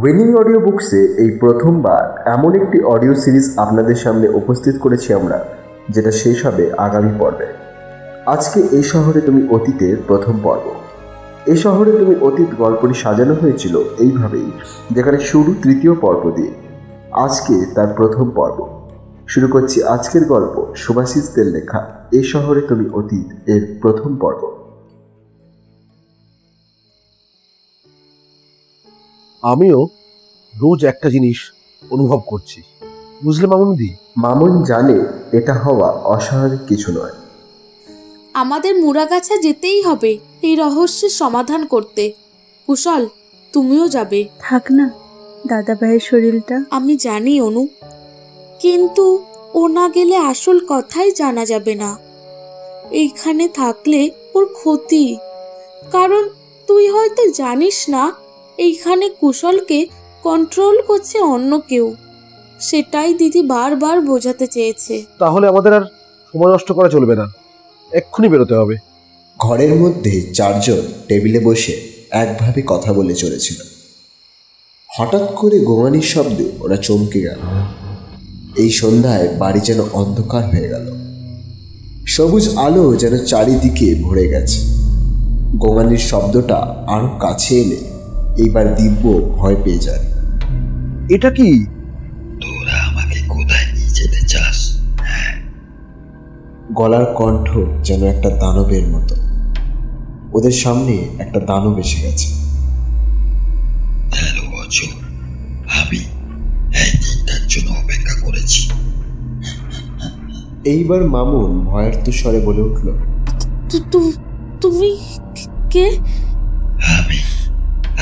Winning audio books এই প্রথমবার এমন একটি অডিও সিরিজ আপনাদের সামনে উপস্থিত করেছি আমরা, যেটা শেষ হবে আগামী পর্বে। আজকে এই শহরে তুমি অতীতের প্রথম পর্ব। এই শহরে তুমি অতীত গল্পটি সাজানো হয়েছিল এইভাবেই, যেখানে শুরু তৃতীয় পর্ব দিয়ে। আজকে তার প্রথম পর্ব শুরু করছি। আজকের গল্প সুভাষিসদের লেখা এই শহরে তুমি অতীত এর প্রথম পর্ব। আমিও রোজ একটা জিনিস অনুভব করছি, বুঝলে মামুনদি? মামুন জানে এটা হওয়া অস্বাভাবিক কিছু নয়। আমাদের মুরাগাছা যেতেই হবে এই রহস্যের সমাধান করতে। কুশল, তুমিও যাবে? থাক না, দাদা ভাইয়ের শরীরটা। আমি জানি অনু, কিন্তু ও না গেলে আসল কথাই জানা যাবে না। এইখানে থাকলে ওর ক্ষতি, কারণ তুই হয়তো জানিস না এইখানে কুশলকে কন্ট্রোল করছে অন্য কেউ। সেটাই দিদি বারবার বোঝাতে চেয়েছে। তাহলে আমাদের আর সময় নষ্ট করা চলবে না, এক্ষুনি বেরোতে হবে। ঘরের মধ্যে চারজন টেবিলে বসে একভাবে কথা বলে চলেছিল। হঠাৎ করে গোঙানির শব্দে ওরা চমকে গেল। এই সন্ধ্যায় বাড়ি যেন অন্ধকার হয়ে গেল, সবুজ আলো যেন চারিদিকে ভরে গেছে। গোঙানির শব্দটা আরো কাছে এলে এইবার দিব্য ভয় পেয়ে যায়। এটা কি? তোরা আমাকে কোথায় নিয়ে যেতে চাস? গলার কণ্ঠ যেন একটা দানবের মতো। ওদের সামনে একটা দানব এসে গেছে। 13 বছর আমি এই দিনটার জন্য অপেক্ষা করেছি। এইবার মামুন ভয়ার্ত স্বরে বলে উঠল, তুমি কে?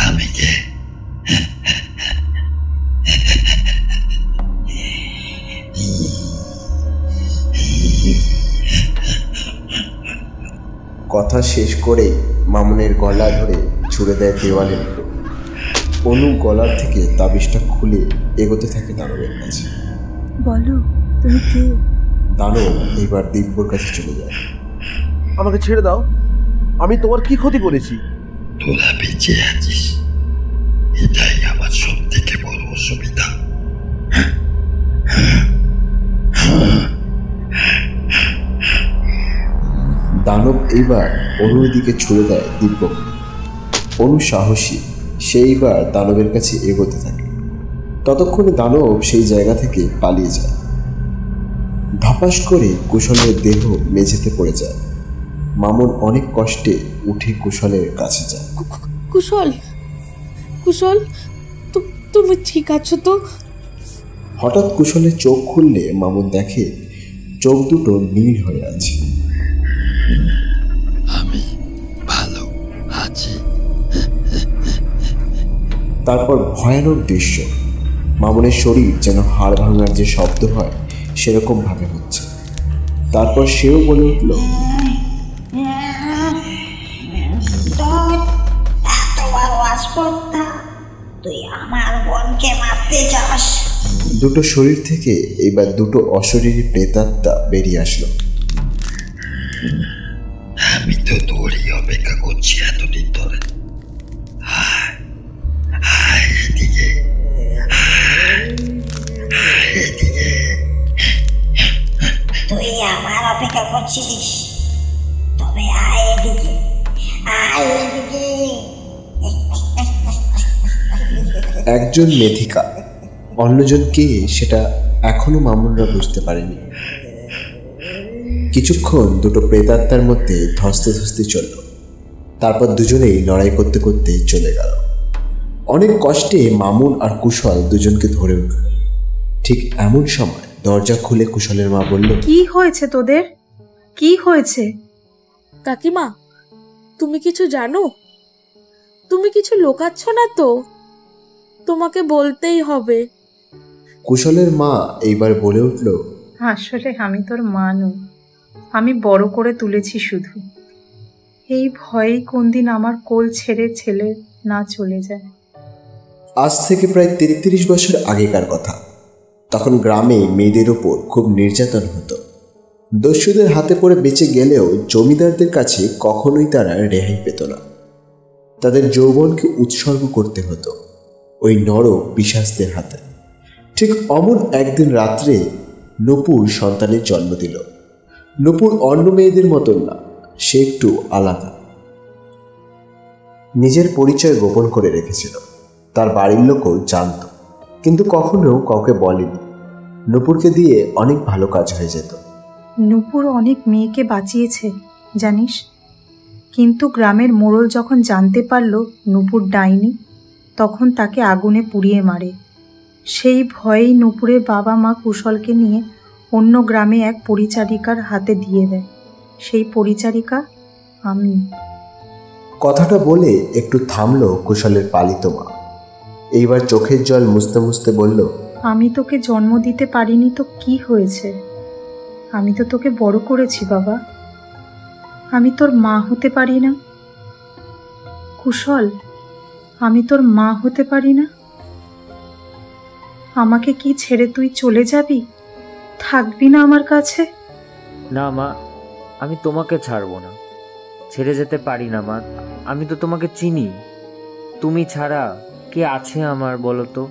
আমি কে? কথা শেষ করেই মামুনের গলা ধরে ছুড়ে দেয় দেওয়ালের উপর। অনু গলার থেকে তাবিজটা খুলে এগোতে থাকে দানবের কাছে। বলো, তুমি কে? দানব এইবার দিব্যর কাছে চলে যায়। আমাকে ছেড়ে দাও, আমি তোমার কি ক্ষতি করেছি? তোরা বেঁচে আছিস, এটাই আমার সব থেকে বড় অসুবিধা। দানব এইবার অনুর দিকে ছুড়ে দেয় দিব্য। অনু সাহসী, সেইবার দানবের কাছে এগোতে থাকে। ততক্ষণে দানব সেই জায়গা থেকে পালিয়ে যায়। ধপাস করে কুশলের দেহ মেঝেতে পড়ে যায়। মামুন অনেক কষ্টে উঠে কুশলের কাছে যায়। কুশল, কুশল, তুমি ঠিক আছো তো? হঠাৎ কুশলের চোখ খুললে মামুন দেখে চোখ দুটো নীল হয়ে আছে। আমি ভালো আছি। তারপর ভয়ানক দৃশ্য। মামুনের শরীর যেন হাড় ভাঙার যে শব্দ হয় সেরকম ভাবে হচ্ছে। তারপর সেও বলে উঠল, তুই আমার বোনকে মারতে চাস? দুটো শরীর থেকে এইবার দুটো অশরীরী প্রেতাত্মা বেরিয়ে আসলো। আমি তো তোরই অপেক্ষা করছি এতদিন ধরে। এদিকে এদিকে। তুই আমার অপেক্ষা করছিস? তবে আয় এদিকে, আয় এদিকে। একজন মেধিকা, অন্যজন কে সেটা এখনো মামুনরা বুঝতে পারেনি। কিছুক্ষণ দুটো প্রেতাত্মার মধ্যে ধস্তে চলল। তারপর দুজনেই লড়াই করতে করতে চলে গেল। অনেক কষ্টে মামুন আর কুশল দুজনকে ধরে উঠল। ঠিক এমন সময় দরজা খুলে কুশলের মা বলল, কি হয়েছে তোদের? কি হয়েছে? কাকিমা, তুমি কিছু জানো? তুমি কিছু লোকাচ্ছ না তো? তোমাকে বলতেই হবে। কুশলের মা এইবার বলে উঠল, আসলে আমি তোর মা নই, আমি বড় করে তুলেছি শুধু। এই ভয়েই কোন দিন আমার কোল ছেড়ে ছেলে না চলে যায়। আজ থেকে প্রায় 33 বছর আগেকার কথা। তখন গ্রামে মেয়েদের ওপর খুব নির্যাতন হতো। দস্যুদের হাতে পড়ে বেঁচে গেলেও জমিদারদের কাছে কখনোই তারা রেহাই পেত না। তাদের যৌবনকে উৎসর্গ করতে হতো। ওই নর পিশাচদের হাতে। ঠিক অমন একদিন রাত্রে নূপুর সন্তানের জন্ম দিল। নূপুর অন্য মেয়েদের মতন না, সে একটু আলাদা। নিজের পরিচয় গোপন করে রেখেছিল, তার বাড়ির লোকও জানত, কিন্তু কখনো কাউকে বলেনি। নূপুরকে দিয়ে অনেক ভালো কাজ হয়ে যেত। নূপুর অনেক মেয়েকে বাঁচিয়েছে জানিস, কিন্তু গ্রামের মোড়ল যখন জানতে পারল নূপুর ডাইনি, তখন তাকে আগুনে পুড়িয়ে মারে। সেই ভয়েই নূপুরের বাবা মা কুশলকে নিয়ে অন্য গ্রামে এক পরিচারিকার হাতে দিয়ে দেয়। সেই পরিচারিকা আমি। কথাটা বলে একটু থামলো কুশলের পালিত মা। এইবার চোখের জল মুছতে মুছতে বলল, আমি তোকে জন্ম দিতে পারিনি তো কি হয়েছে? আমি তো তোকে বড় করেছি বাবা। আমি তোর মা হতে পারি না? কুশল, আমি তোর মা হতে পারি না? আমাকে কি ছেড়ে তুই চলে যাবি? থাকবি না আমার কাছে? না মা, আমি তোমাকে ছাড়বো না, ছেড়ে যেতে পারি না মা। আমি তো তোমাকে চিনি, তুমি ছাড়া কে আছে আমার বলো তো?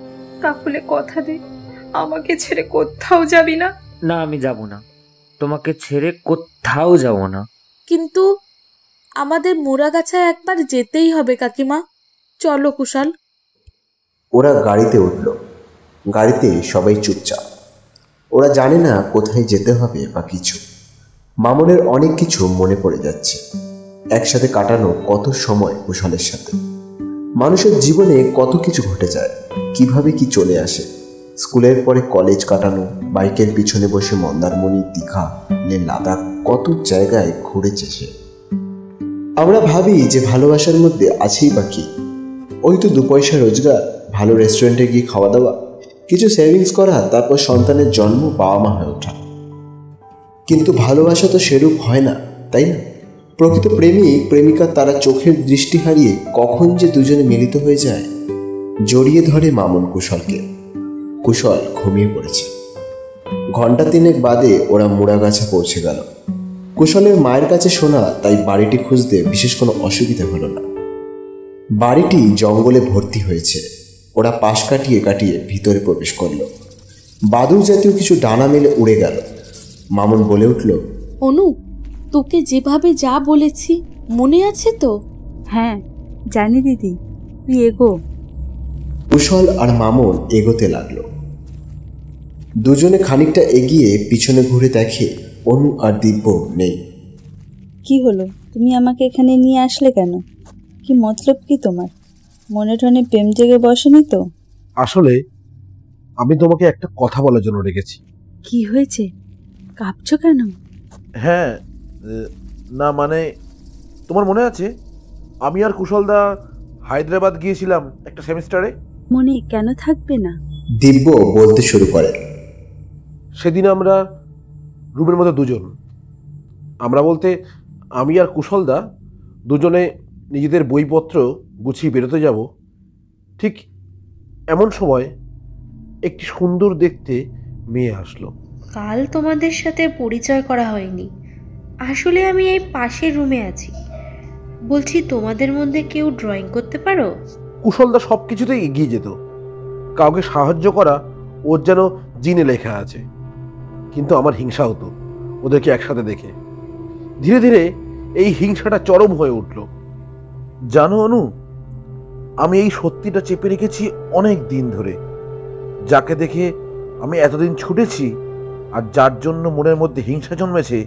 তাহলে কথা দে, আমাকে ছেড়ে কোথাও যাবি না। না, আমি যাব না, তোমাকে ছেড়ে কোথাও যাব না। কিন্তু আমাদের মোড়াগাছায় একবার যেতেই হবে কাকিমা, চলো কুশল। ওরা গাড়িতে উঠল। গাড়িতে সবাই চুপচাপ, ওরা জানে না কোথায় যেতে হবে বা কিছু। মামনের অনেক কিছু মনে পড়ে যাচ্ছে, একসাথে কাটানো কত সময় কুশলের সাথে। মানুষের জীবনে কত কিছু ঘটে যায়, কিভাবে কি চলে আসে। স্কুলের পরে কলেজ কাটানো, বাইকের পিছনে বসে মন্দারমণি, দীঘা, লে লাদাখ, কত জায়গায় ঘুরেছে সে। আমরা ভাবি যে ভালোবাসার মধ্যে আছেই বা কি, ওই তো 2 পয়সা রোজগার, ভালো রেস্টুরেন্টে গিয়ে খাওয়া দাওয়া, কিছু সেভিংস করা, তারপর সন্তানের জন্ম, বাবা মা হয়ে ওঠা। কিন্তু ভালোবাসা তো সেরূপ হয় না, তাই না? প্রকৃত প্রেমিক প্রেমিকা তারা চোখের দৃষ্টি হারিয়ে কখন যে দুজনে মিলিত হয়ে যায়। জড়িয়ে ধরে মামুন কুশলকে। কুশল ঘুমিয়ে পড়েছে। ঘন্টা 3 বাদে ওরা মুড়াগাছা পৌঁছে গেল। কুশলের মায়ের কাছে শোনা, তাই বাড়িটি খুঁজতে বিশেষ কোনো অসুবিধা হলো না। বাড়িটি জঙ্গলে ভর্তি হয়েছে। ওরা পাশ কাটিয়ে কাটিয়ে ভিতরে প্রবেশ করল। বাদুড় জাতীয় কিছু ডানা মেলে উড়ে গেল। মামুন বলে উঠল, অনু, তোকে যেভাবে যা বলেছি মনে আছে তো? হ্যাঁ জানি দিদি, তুই এগো। কুশল আর মামুন এগোতে লাগলো। দুজনে খানিকটা এগিয়ে পিছনে ঘুরে দেখে অনু আর দিব্য নেই। কি হলো, তুমি আমাকে এখানে নিয়ে আসলে কেন? কি মতলব কি তোমার? মনে টনে প্রেম জেগে বসেনি তো? আসলে আমি তোমাকে একটা কথা বলার জন্য ডেকেছি। কি হয়েছে, কাঁপছো কেন? হ্যাঁ, না মানে তোমার মনে আছে আমি আর কুশলদা হায়দ্রাবাদ গিয়েছিলাম একটা সেমিস্টারে? মনে কেন থাকবে না? দিব্য বলতে শুরু করে, সেদিন আমরা রুমের মধ্যে দুজন, আমরা বলতে আমি আর কুশলদা দুজনে নিজেদের বইপত্র গুছিয়ে বেরোতে যাব। ঠিক এমন সময় একটি সুন্দর দেখতে মেয়ে আসলো। কাল তোমাদের সাথে পরিচয় করা হয়নি। আসলে আমি এই পাশের রুমে আছি। বলছি, তোমাদের মধ্যে কেউ ড্রয়িং করতে পারো? কুশলদা সব কিছুতেই এগিয়ে যেত, কাউকে সাহায্য করা ওর যেন জিনে লেখা আছে। কিন্তু আমার হিংসা হতো ওদেরকে একসাথে দেখে। ধীরে ধীরে এই হিংসাটা চরম হয়ে উঠল। জানো অনু, আমি এই সত্যিটা চেপে রেখেছি অনেক দিন ধরে। যাকে দেখে আমি এতদিন ছুটেছি আর যার জন্য মনের মধ্যে হিংসা জন্মেছে,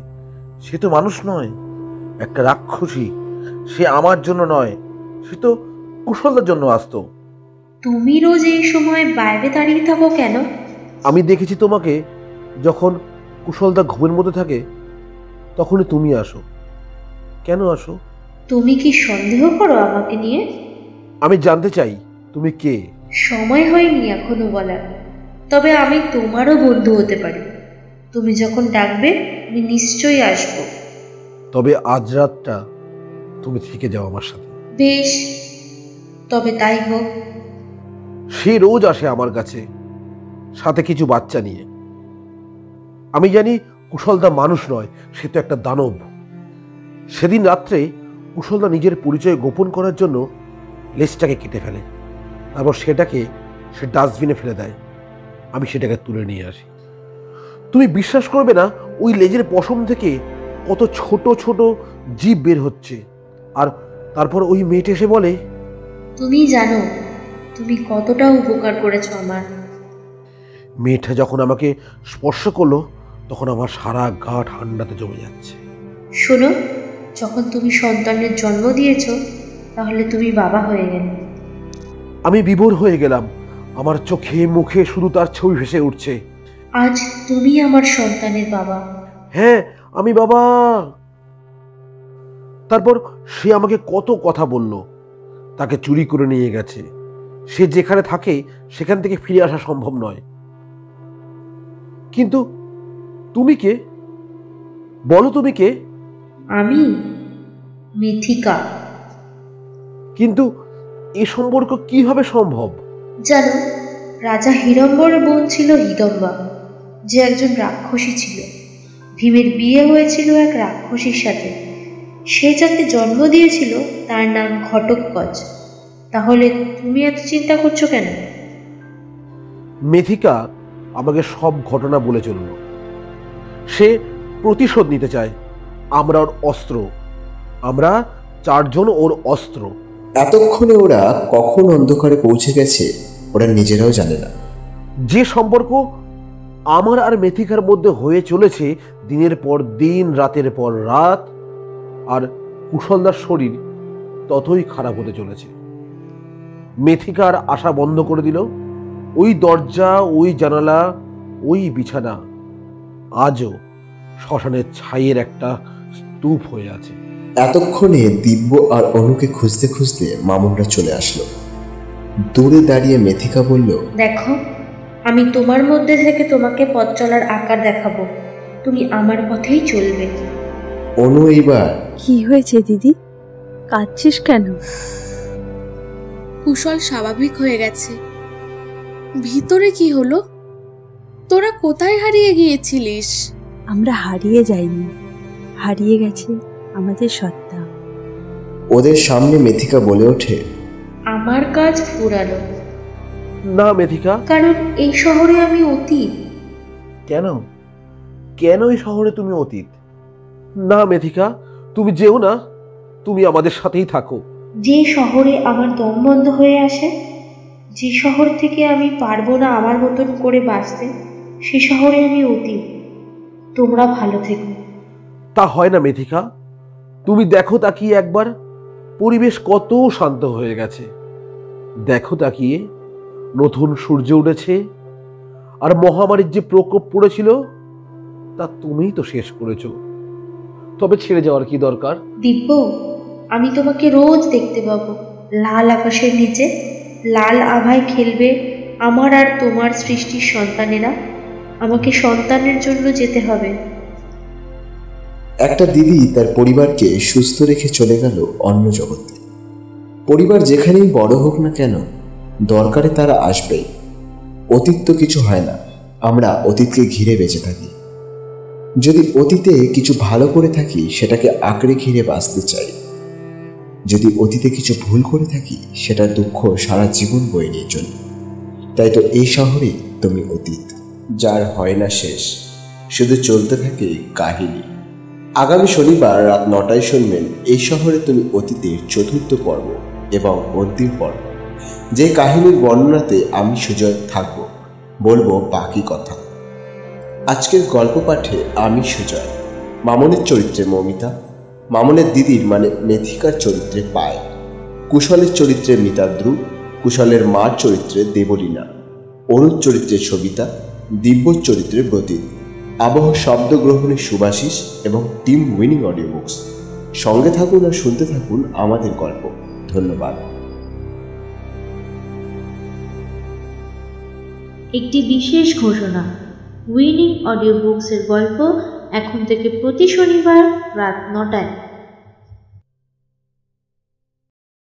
সে তো মানুষ নয়, একটা রাক্ষসী। সে আমার জন্য নয়, সে তো কুশলদার জন্য আসতো। তুমি রোজ এই সময় বাইরে দাঁড়িয়ে থাকো কেন? আমি দেখেছি তোমাকে যখন কুশলদা ঘুমের মধ্যে থাকে, তখনই তুমি আসো। কেন আসো? তুমি কি সন্দেহ করো আমাকে নিয়ে? আমি জানতে চাই তুমি কে। সময় হয়নি এখনো বলার, তবে আমি তোমারও বন্ধু হতে পারি। তুমি যখন ডাকবে আমি নিশ্চয়ই আসবো। তবে আজ রাতটা তুমি থেকে যাও আমার সাথে। বেশ, তবে তাই হোক। সে রোজ আসে আমার কাছে, সাথে কিছু বাচ্চা নিয়ে। আমি জানি কুশলদা মানুষ নয়, সে তো একটা দানব। সেদিন রাত্রে কুশলদা নিজের পরিচয় গোপন করার জন্য লেজটাকে কেটে ফেলে। তারপর সেটাকে সে ডাস্টবিনে ফেলে দেয়। আমি সেটাকে তুলে নিয়ে আসি। তুমি বিশ্বাস করবে না, ওই লেজের পশম থেকে কত ছোট ছোট জীব বের হচ্ছে। আর তারপর ওই মেয়েটা এসে বলে, তুমি জানো তুমি কতটা উপকার করেছো আমার। মেয়েটা যখন আমাকে স্পর্শ করলো তখন আমার সারা গা ঠান্ডাতে জমে যাচ্ছে। শোনো, যখন তুমি সন্তানের জন্ম দিয়েছো তাহলে তুমি বাবা হয়ে গেলে। আমি বিভোর হয়ে গেলাম। আমার চোখে মুখে শুধু তার ছবি ভেসে উঠছে। আজ তুমি আমার সন্তানের বাবা। হ্যাঁ, আমি বাবা। তারপর সে আমাকে কত কথা বলল। তাকে চুরি করে নিয়ে গেছে। সে যেখানে থাকে সেখান থেকে ফিরে আসা সম্ভব নয়। কিন্তু তুমি কে? বলো, তুমি কে? আমি মিথিকা। কিন্তু এ সম্পর্ক কিভাবে সম্ভব? জানো, রাজা হিড়ম্বরের বোন ছিল হিড়ম্বা, যে একজন রাক্ষসী ছিল। ভীমের বিয়ে হয়েছিল এক রাক্ষসীর সাথে। সে যাকে জন্ম দিয়েছিল তার নাম ঘটোৎকচ। তাহলে তুমি এত চিন্তা করছো কেন? মেথিকা আমাকে সব ঘটনা বলে চলল। সে প্রতিশোধ নিতে চায়। আমরা ওর অস্ত্র। আমরা 4 জন ওর অস্ত্র। এতক্ষণে ওরা কখন অন্ধকারে পৌঁছে গেছে ওরা নিজেরাও জানে না। যে সম্পর্ক আমার আর মেথিকার মধ্যে হয়ে চলেছে দিনের পর দিন, রাতের পর রাত, আর কুশলদার শরীর ততই খারাপ হতে চলেছে। মেথিকার আশা বন্ধ করে দিল। ওই দরজা, ওই জানালা, ওই বিছানা আজও শ্মশানের ছাইয়ের একটা স্তূপ হয়ে আছে। এতক্ষণে দিব্য আর অনুকে খুঁজতে খুঁজতে মামুনরা চলে আসলো। দূরে দাঁড়িয়ে মেথিকা বলল, দেখো, আমি তোমার মধ্যে থেকে তোমাকে পথ চলার আকার দেখাবো। তুমি আমার পথেই চলবে। অনু এইবার, কি হয়েছে দিদি, কাঁদছিস কেন? কুশল স্বাভাবিক হয়ে গেছে। ভিতরে কি হলো? তোরা কোথায় হারিয়ে গিয়েছিলিস? আমরা হারিয়ে যাইনি, হারিয়ে গেছে আমাদের সত্তা। ওদের সামনে মেথিকা বলে ওঠে, আমার কাজ ফুরালো। না মেথিকা। কারণ এই শহরে আমি অতীত। কেন? কেন এই শহরে তুমি অতীত? না মেথিকা, তুমি যেও না। তুমি আমাদের সাথেই থাকো। যে শহরে আমার দম বন্ধ হয়ে আসে, যে শহর থেকে আমি পারবো না আমার মতন করে বাঁচতে, সে শহরে আমি অতীত। তোমরা ভালো থেকো। তা হয় না মেথিকা। তুমি দেখো তাকিয়ে একবার, পরিবেশ কত শান্ত হয়ে গেছে। দেখো তাকিয়ে, নতুন সূর্য উঠেছে। আর মহামারীর যে প্রকোপ পড়েছিল তা তুমিই তো শেষ করেছো। তবে ছেড়ে যাওয়ার কি দরকার? দিব্য, আমি তোমাকে রোজ দেখতে পাবো লাল আকাশের নিচে। লাল আভায় খেলবে আমার আর তোমার সৃষ্টির সন্তানেরা। আমাকে সন্তানের জন্য যেতে হবে। একটা দিদি তার পরিবারকে সুস্থ রেখে চলে গেল অন্য জগতে। পরিবার যেখানেই বড় হোক না কেন, দরকারে তারা আসবেই। অতীত তো কিছু হয় না, আমরা অতীতকে ঘিরে বেঁচে থাকি। যদি অতীতে কিছু ভালো করে থাকি সেটাকে আঁকড়ে ঘিরে বাঁচতে চাই। যদি অতীতে কিছু ভুল করে থাকি সেটার দুঃখ সারা জীবন বয়ে নিয়ে চলি। তাই তো এই শহরে তুমি অতীত, যার হয় না শেষ, শুধু চলতে থাকে কাহিনী। আগামী শনিবার রাত 9টায় শুনবেন এই শহরে তুমি অতীতের 4র্থ পর্ব এবং অন্তিম পর্ব, যে কাহিনীর বর্ণনাতে আমি সুজয় থাকব, বলবো বাকি কথা। আজকের গল্প পাঠে আমি সুজয়, মামনের চরিত্রে মৌমিতা, মামনের দিদির মানে মেথিকার চরিত্রে পায়, কুশলের চরিত্রে মিতাদ্রু, কুশলের মার চরিত্রে দেবলীনা, অনুর চরিত্রে সবিতা, দিব্যর চরিত্রে ব্রতীন, আবহ শব্দ গ্রহণে সুভাষিস এবং টিম উইনিং অডিও বুকস। সঙ্গে থাকুন আর শুনতে থাকুন আমাদের গল্প। ধন্যবাদ। একটি বিশেষ ঘোষণা, উইনিং অডিও বুকসের গল্প এখন থেকে প্রতি শনিবার রাত 9টায়